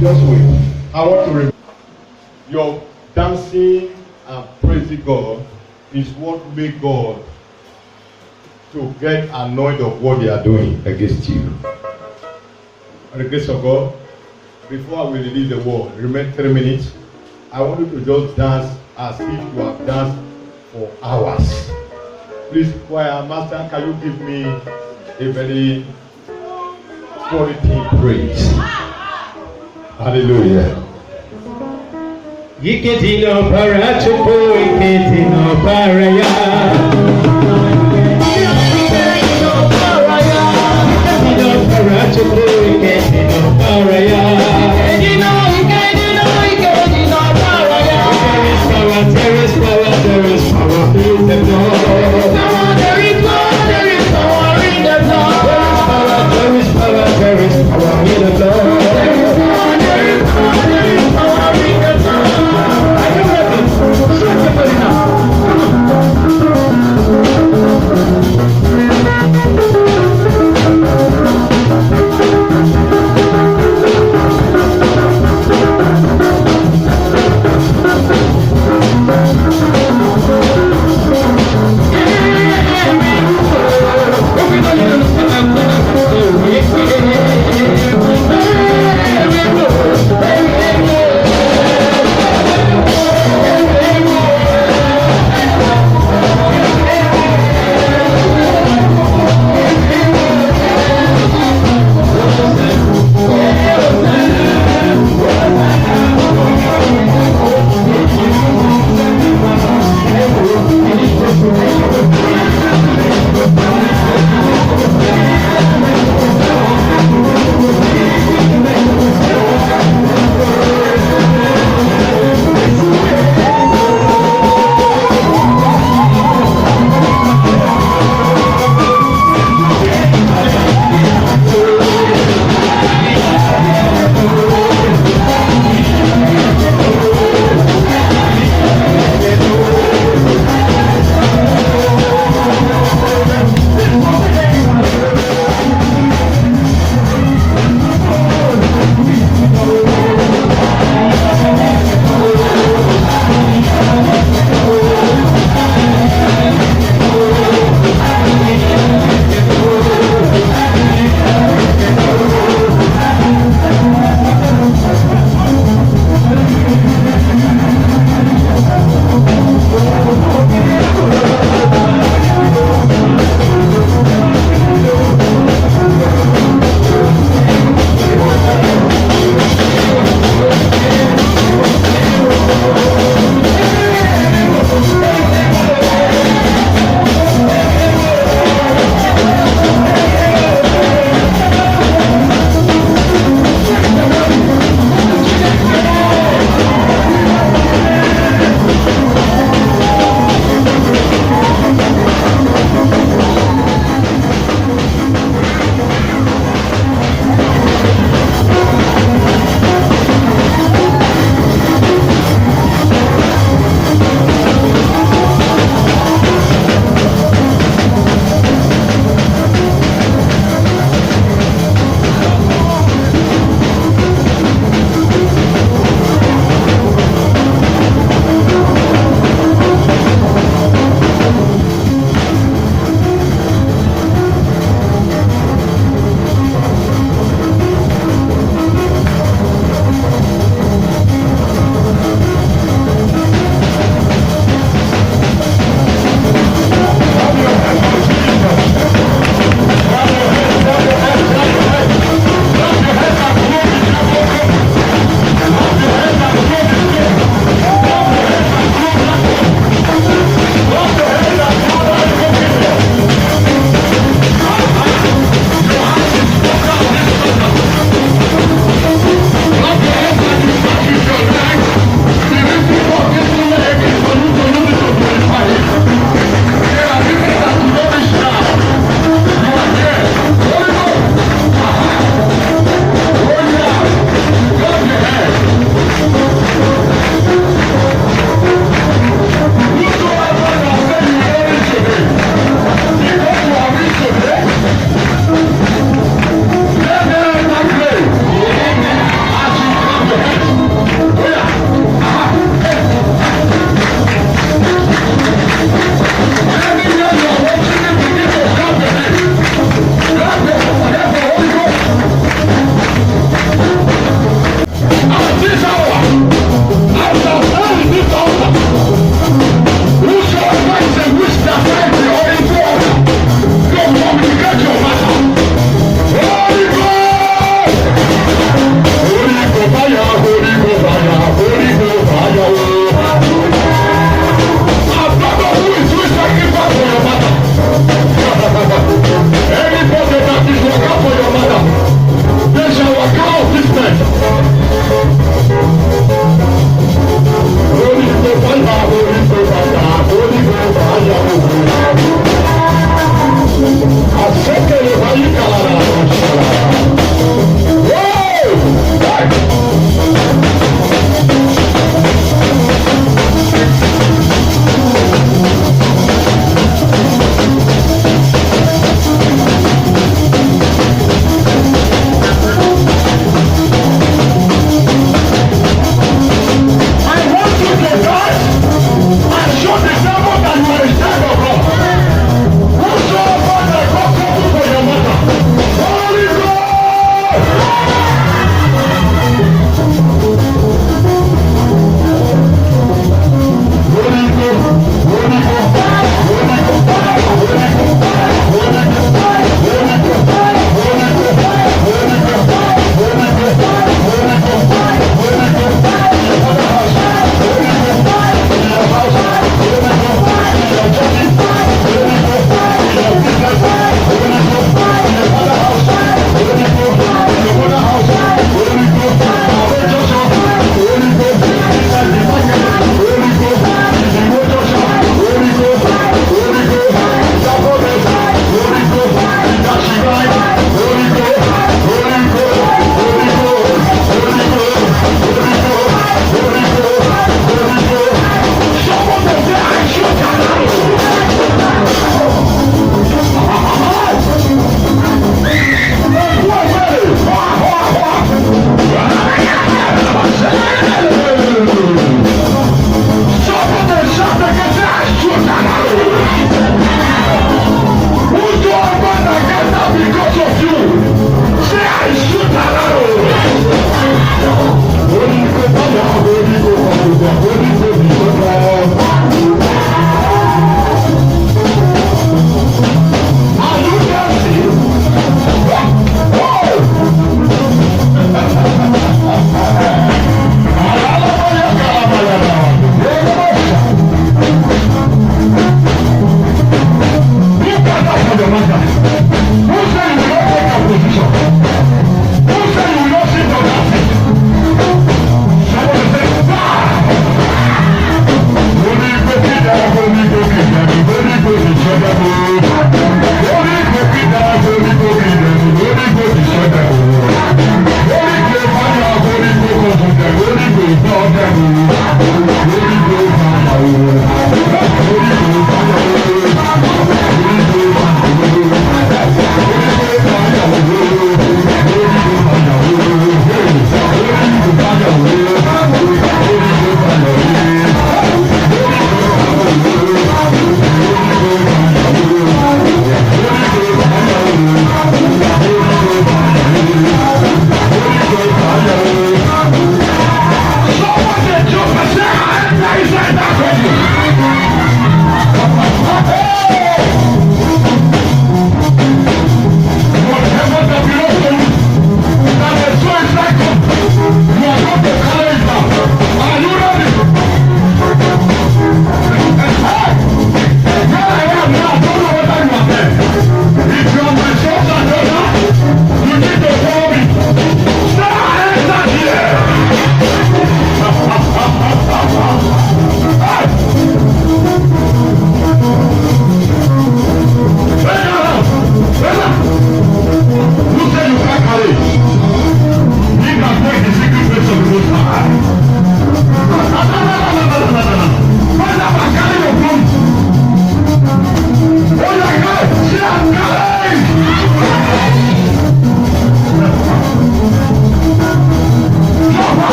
just wait. I want to remember your dancing and praising God is what make God to get annoyed of what they are doing against you. By the grace of God, before I will release the word, remain 3 minutes. I want you to just dance as if you have danced for hours. Please, choir master, can you give me a very quality praise? Hallelujah. Yiketino parachupo, iketino paraya. Yiketino paraya. Yiketino parachupo, iketino paraya. Iketino paraya. There is power, there is power in the Lord. There is power in the Lord. There is power in the Lord.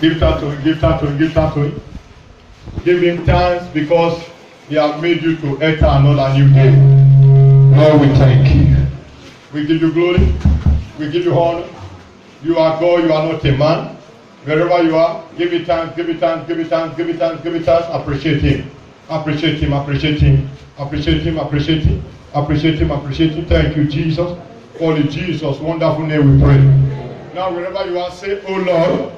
Give thanks to him, give thanks to him, give thanks to him. Give him thanks because he has made you to enter another new day. Lord, we thank you. We give you glory. We give you honor. You are God, you are not a man. Wherever you are, give it thanks, give it thanks, give it thanks, give it thanks, give it thanks. Appreciate him. Appreciate him, appreciate him. Appreciate him, appreciate him. Appreciate him, appreciate him. Thank you, Jesus. For in Jesus' wonderful name we pray. Now, wherever you are, say, oh Lord.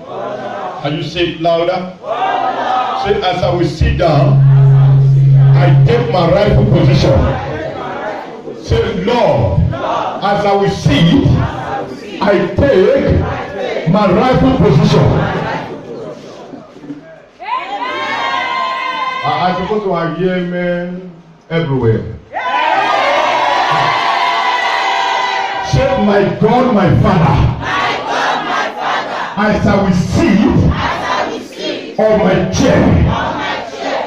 And you say it louder. Say, as I will sit down, I take my rightful position. Say, Lord, as I will sit, I take my rightful position. I suppose to hear amen everywhere. Say, my God, my Father. As I will sit on my chair,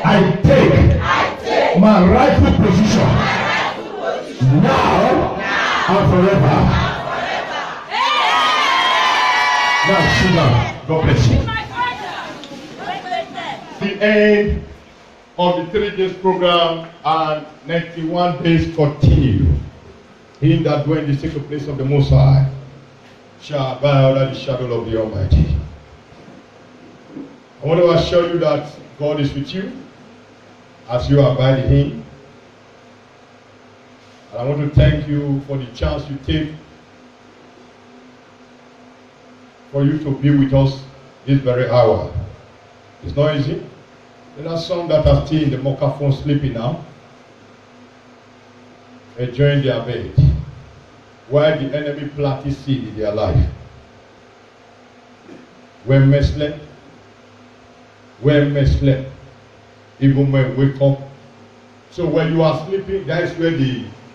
I take my rightful position now and forever. Now sit down. God bless you. The end of the 3 days program and 91 days continue. He that dwell in the secret place of the Most High shall abide under the shadow of the Almighty. I want to assure you that God is with you as you abide in Him. And I want to thank you for the chance you take for you to be with us this very hour. It's not easy. There are some that are still in the microphone sleeping now, enjoying their bed, while the enemy planted seed in their life. When men slept, even men wake up. So when you are sleeping, that is where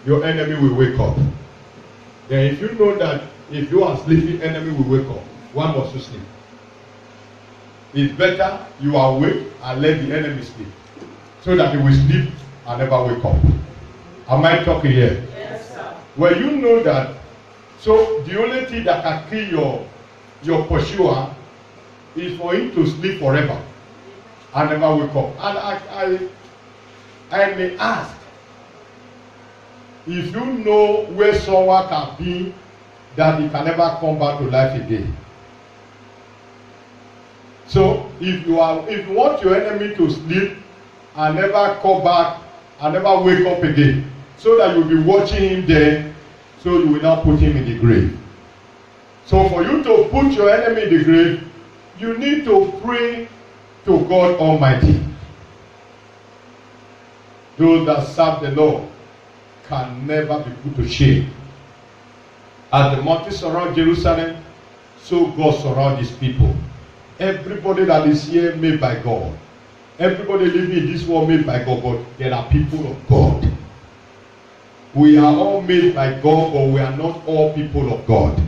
your enemy will wake up. Then if you know that if you are sleeping, enemy will wake up, one must to sleep. It's better you are awake and let the enemy sleep, so that he will sleep and never wake up. Am I talking here? Yes, sir. Well, you know that. So the only thing that can kill your pursuer is for him to sleep forever and never wake up. And I may ask, if you know where someone can be that he can never come back to life again. So if you want your enemy to sleep and never come back and never wake up again, so that you'll be watching him there, so you will not put him in the grave. So for you to put your enemy in the grave, you need to pray to God Almighty. Those that serve the Lord can never be put to shame. As the mountains surround Jerusalem, so God surrounds his people. Everybody that is here made by God. Everybody living in this world made by God, but there are people of God. We are all made by God, but we are not all people of God.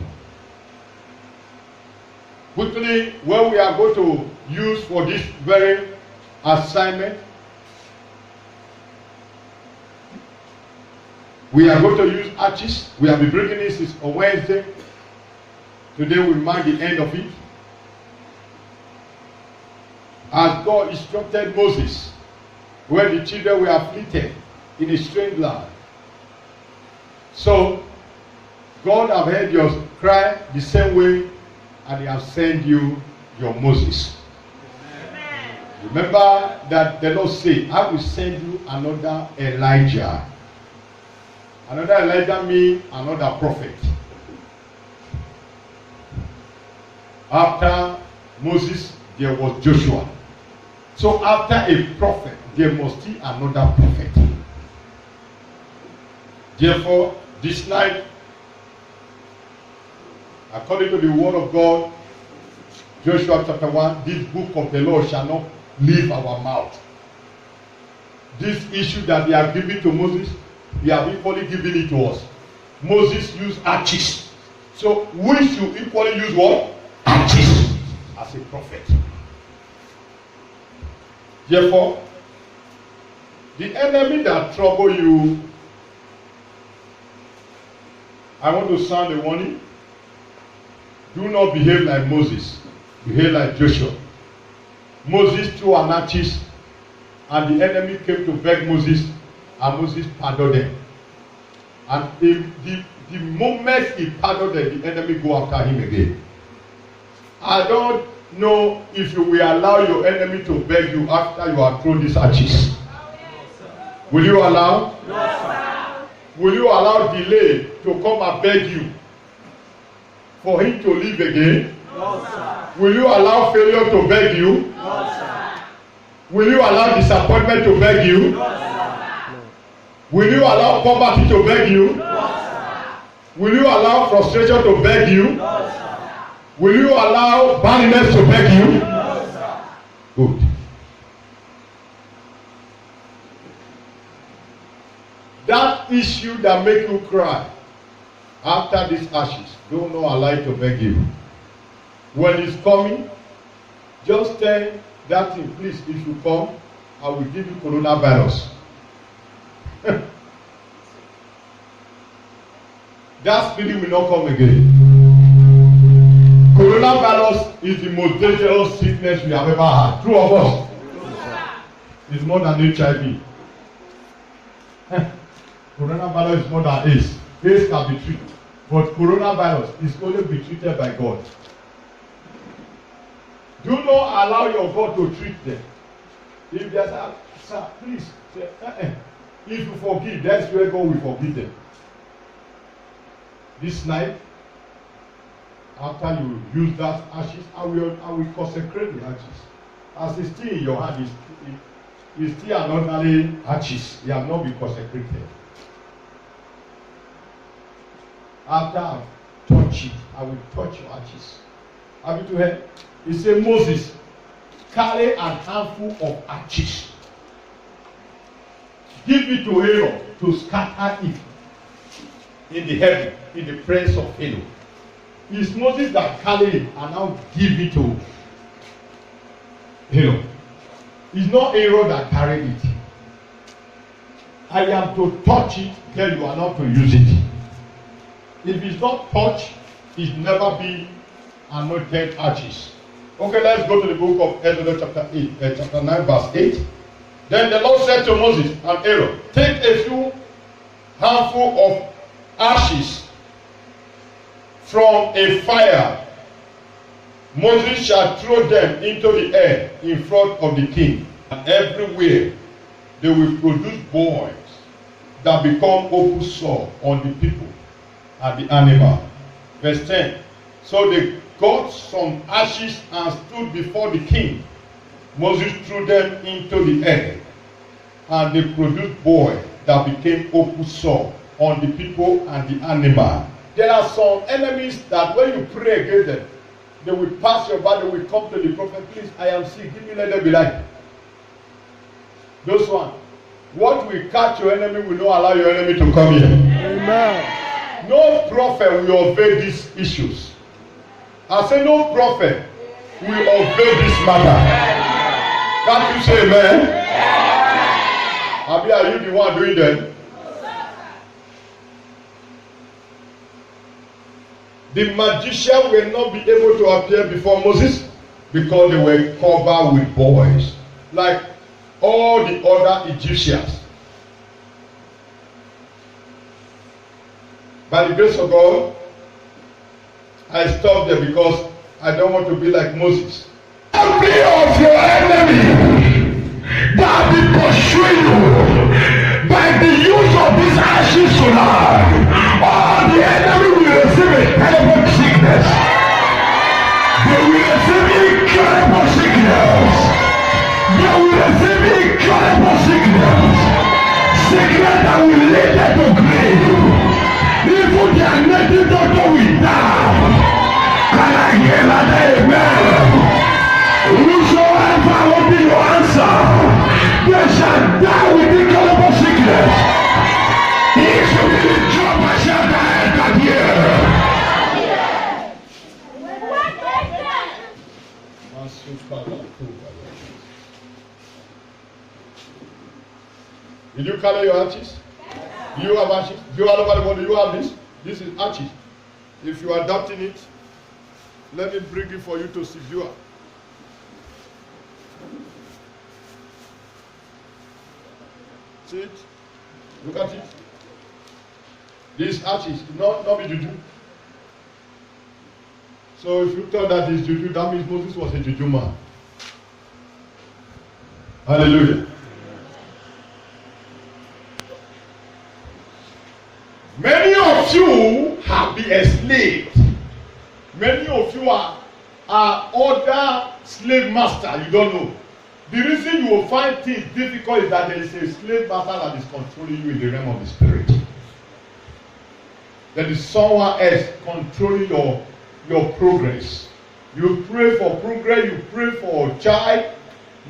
Quickly, when we are going to use for this very assignment, we are going to use arches. We have been breaking this on Wednesday. Today we mark the end of it. As God instructed Moses, when the children were afflicted in a strange land. So, God have heard your cry the same way, and He has sent you your Moses. Amen. Remember that the Lord said, I will send you another Elijah. Another Elijah means another prophet. After Moses, there was Joshua. So after a prophet, there must be another prophet. Therefore, this night, according to the word of God, Joshua chapter 1, this book of the Lord shall not leave our mouth. This issue that they have given to Moses, they have equally given it to us. Moses used arches. So we should equally use what? Arches as a prophet. Therefore, the enemy that trouble you, I want to sound a warning. Do not behave like Moses. behave like Joshua. Moses threw an ashes, and the enemy came to beg Moses, and Moses pardoned them. And the moment he pardoned them, the enemy go after him again. I don't know if you will allow your enemy to beg you after you have thrown these ashes. Will you allow? No, sir. Will you allow delay to come and beg you for him to live again? No, sir. Will you allow failure to beg you? No, sir. Will you allow disappointment to beg you? No, sir. Will you allow poverty to beg you? No, sir. Will you allow frustration to beg you? No, sir. Will you allow barrenness to beg you? No, sir. Good. That issue that make you cry after these ashes, don't know allow it to beg you. When it's coming, just tell that thing, please, if you come, I will give you coronavirus. That spirit will not come again. Coronavirus is the most dangerous sickness we have ever had. True of us. It's more than HIV. Coronavirus is more than AIDS. AIDS can be treated. But coronavirus is only be treated by God. Do not allow your God to treat them. If there's a, sir, please, say, if you forgive, that's where God will forgive them. This night, after you use that ashes, I will consecrate the ashes. As it's still in your hand, it's still an ordinary ashes. It has not been consecrated. After I touch it, I will touch your ashes. Have you to hear? He said, Moses, carry an handful of ashes. Give it to Aaron to scatter it in the heaven, in the presence of Aaron. It's Moses that carried it and now give it to Aaron. It's not Aaron that carried it. I am to touch it, then you are not to use it. If it's not touched, it's never be anointed ashes. Okay, let's go to the book of Exodus chapter 9, verse 8. Then the Lord said to Moses and Aaron, take a few handful of ashes from a fire. Moses shall throw them into the air in front of the king. And everywhere they will produce boils that become open sore on the people and the animal. Verse 10. So they got some ashes and stood before the king. Moses threw them into the air, and they produced boils that became open sore on the people and the animal. There are some enemies that when you pray against them, they will pass your body, will come to the prophet, please, I am sick, give me, let them be like. Those ones. What will catch your enemy will not allow your enemy to come here. Amen. No prophet will obey these issues. I say no prophet will obey this matter. Can't you say amen? Abi, are you the one doing them? The magician will not be able to appear before Moses because they were covered with boils, like all the other Egyptians. By the grace of God, I stopped there because I don't want to be like Moses. Every of your enemy that be pursuing you by the use of these ashes tonight, all the enemy will receive a terrible sickness. They will receive incurable sickness. They will receive incurable sickness. Sickness that will lead them to grave. Even their native doctor will die. Can I hear that? Amen. Whosoever will be your answer, they shall die with incurable sickness. He shall be the job I shall die that year. Did you carry your ashes? Do you have ashes? Do you have the body? Do you have this? This is ashes. If you are adopting it, Let me bring it for you to see viewer. See it? Look at it. These arches, not be juju. So if you thought that is juju, that means Moses was a juju man. Hallelujah. Many of you have been enslaved. Many of you are other slave master. You don't know. The reason you will find things difficult is that there is a slave master that is controlling you in the realm of the spirit. There is someone else controlling your progress. You pray for progress, you pray for a child,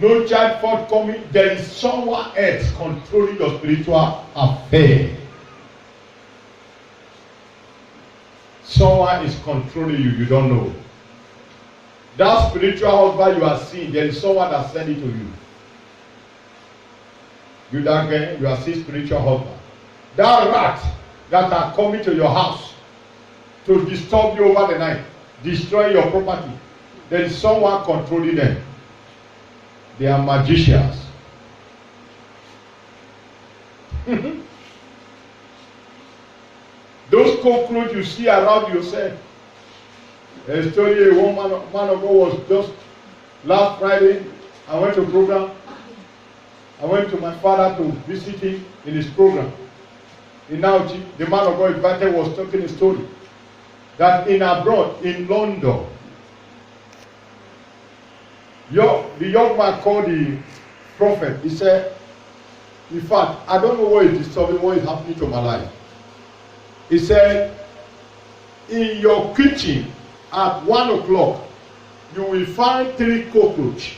no child forthcoming. There is someone else controlling your spiritual affair. Someone is controlling you, you don't know. That spiritual husband you are seeing, there is someone that sent it to you. You that girl, you are seeing spiritual husband. That rat that are coming to your house to disturb you over the night, destroy your property. There is someone controlling them. They are magicians. Those cockroaches you see around yourself. A story, one man of God was just last Friday. I went to a program. I went to my father to visit him in his program. In Nauchi, the man of God invited was talking a story that in abroad, in London, the young man called the prophet. He said, in fact, I don't know what is disturbing, what is happening to my life. He said, in your kitchen at 1 o'clock, you will find 3 cockroaches.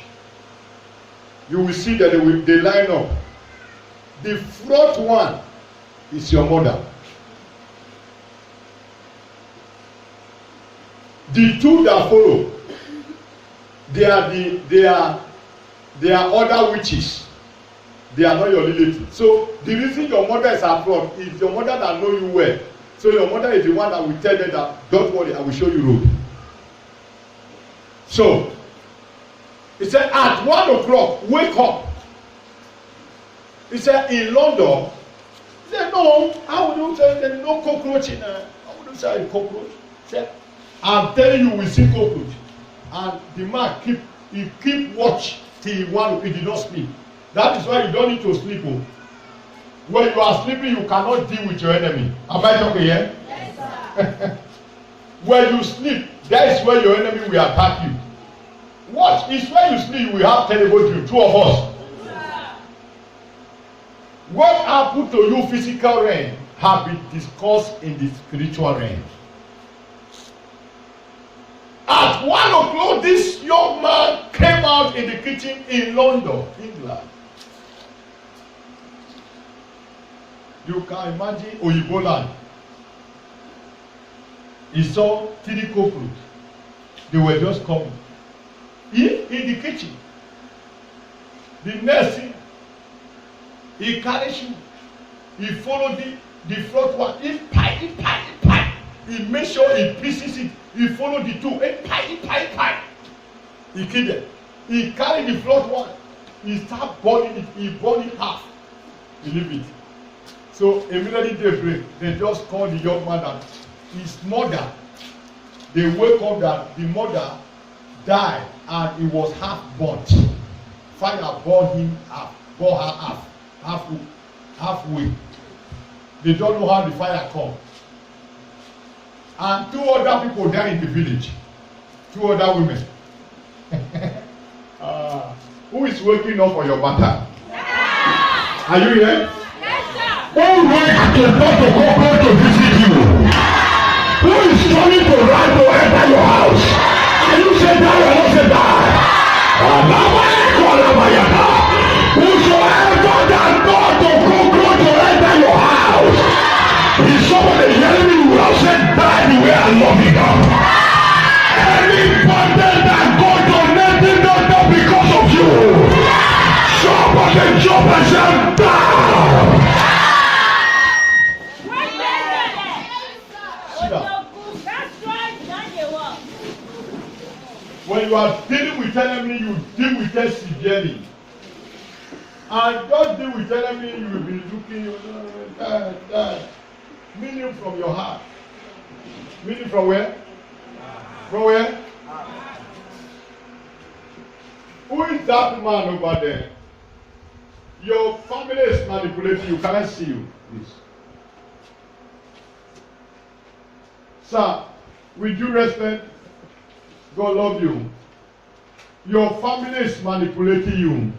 You will see that they line up. The fourth one is your mother. The 2 that follow, they are other witches. They are not your relatives. So the reason your mother is abroad is your mother that know you well. So your mother is the one that will tell them that, don't worry, I will show you road. So he said, at 1 o'clock, wake up. He said, in London, he said, no, how would you say there is no cockroach in how would you say a cockroach? He said, I'm telling you, we see cockroach. And the man keep watch till 1 o'clock. He did not sleep. That is why you don't need to sleep. Oh. When you are sleeping, you cannot deal with your enemy. Am I talking here? Yes, sir. When you sleep, that is where your enemy will attack you. What is when you sleep, we have terrible dreams. 2 of us. Yes, what happened to you physical realm have been discussed in the spiritual realm. At 1 o'clock, this young man came out in the kitchen in London, England. You can imagine Oyibo land. He saw 3 cockroaches. They were just coming. In the kitchen. The next thing, he carried shoe. He followed the front one. He pie. He made sure he pieces it. He followed the 2. He pie. He killed them. He carried the front one. He started burning it. He burned it half. He leave it. So immediately they break. They just call the young man that his mother. They wake up that the mother died and he was half burnt. Fire burned him half, burned her halfway. They don't know how the fire come. And 2 other people there in the village. 2 other women. Who is waking up for your matter? Are you here? Who went to go to visit you? Who is coming to run to enter your house? Are you say that or not say that? Whosoever that God to go to enter your house, is somebody hearing me? You will have said that the way I love you now. Anybody that God donated not because of you, somebody jump and say down. enemy, you deal with them severely. And just deal with enemy, you will be looking, meaning from your heart. Meaning from where? From where? Who is that man over there? Your family is manipulating you. Can I see you, please? Sir, with due respect, God love you. Your family is manipulating you.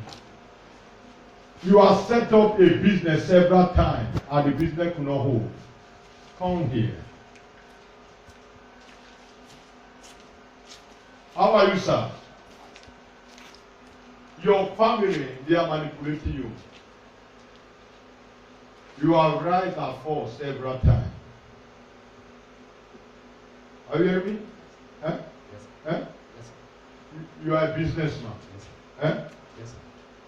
You have set up a business several times and the business could not hold. Come here. How are you, sir? Your family, they are manipulating you. You have rise and fall several times. Are you hearing me? Eh? Yes, sir. Eh? Yes, sir. You are a businessman. Yes, sir. Eh? Yes, sir.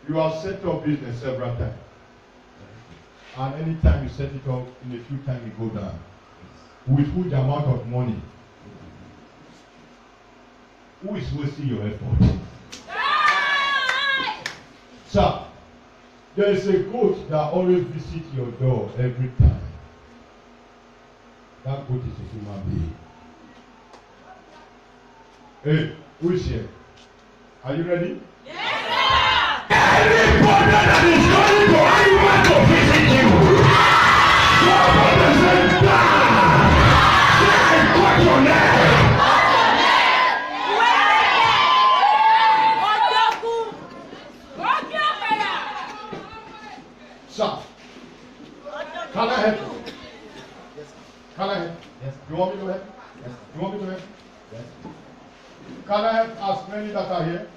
You have set up business several times. And anytime you set it up, in a few times you go down. With huge amount of money. Who is wasting your effort? Sir, there is a goat that always visits your door every time. That goat is a human being. Hey, who is here? Are you ready? Everybody that is going to anyone to visit you. Somebody say, die. Say, cut your neck. Sir, can I help you? Yes, sir. Can I help? Yes, sir. You want me to help? Yes, sir. You want me to help? Yes, sir. Can I help as many that are here?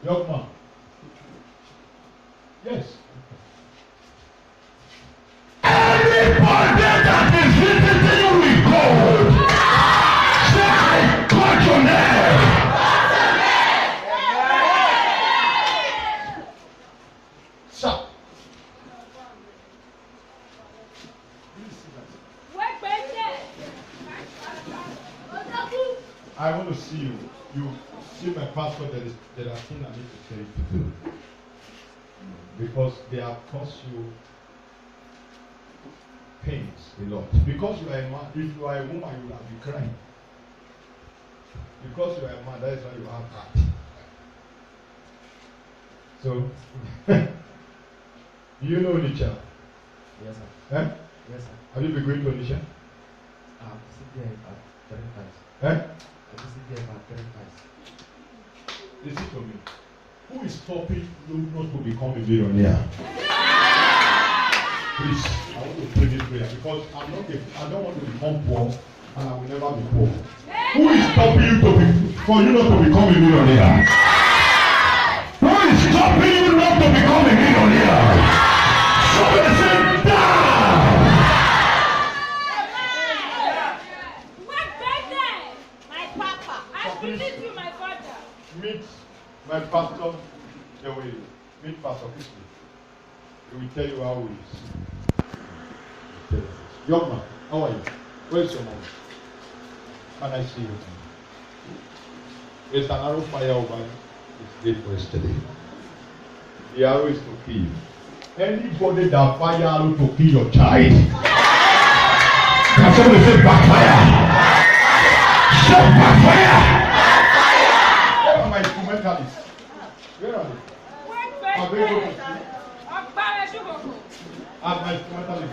Young man. Yes. Everybody that is visiting you with gold. Say, cut your neck. Sir. I want to see you. You see my passport. There are things I need to tell you to do. Because they have caused you pains a lot. Because you are a man, if you are a woman, you will be crying. Because you are a man, that is why you have heart. So, you know Onitsha? Yes, sir. Eh? Yes, sir. Have you been going to Onitsha? I've visited there about 3 times. Eh? I've visited there about 3 times. Listen to me. Who is stopping you not to become a millionaire? Please, I want to pray this prayer because I don't want to become poor and I will never be poor. Who is stopping you for you not to become a millionaire? Who is stopping you not to become a millionaire? Somebody say, die. Meet my pastor, they will meet Pastor Christy. He will tell you how he is. Young man, how are you? Where is your mom? Can I see you? There's an arrow fire over you. It's late for yesterday. The arrow is to kill you. Anybody that fire arrow to kill your child. Can somebody say backfire? Say backfire. Where are my instrumentalists? Where are they? Are they going to see? Are my instrumentalists?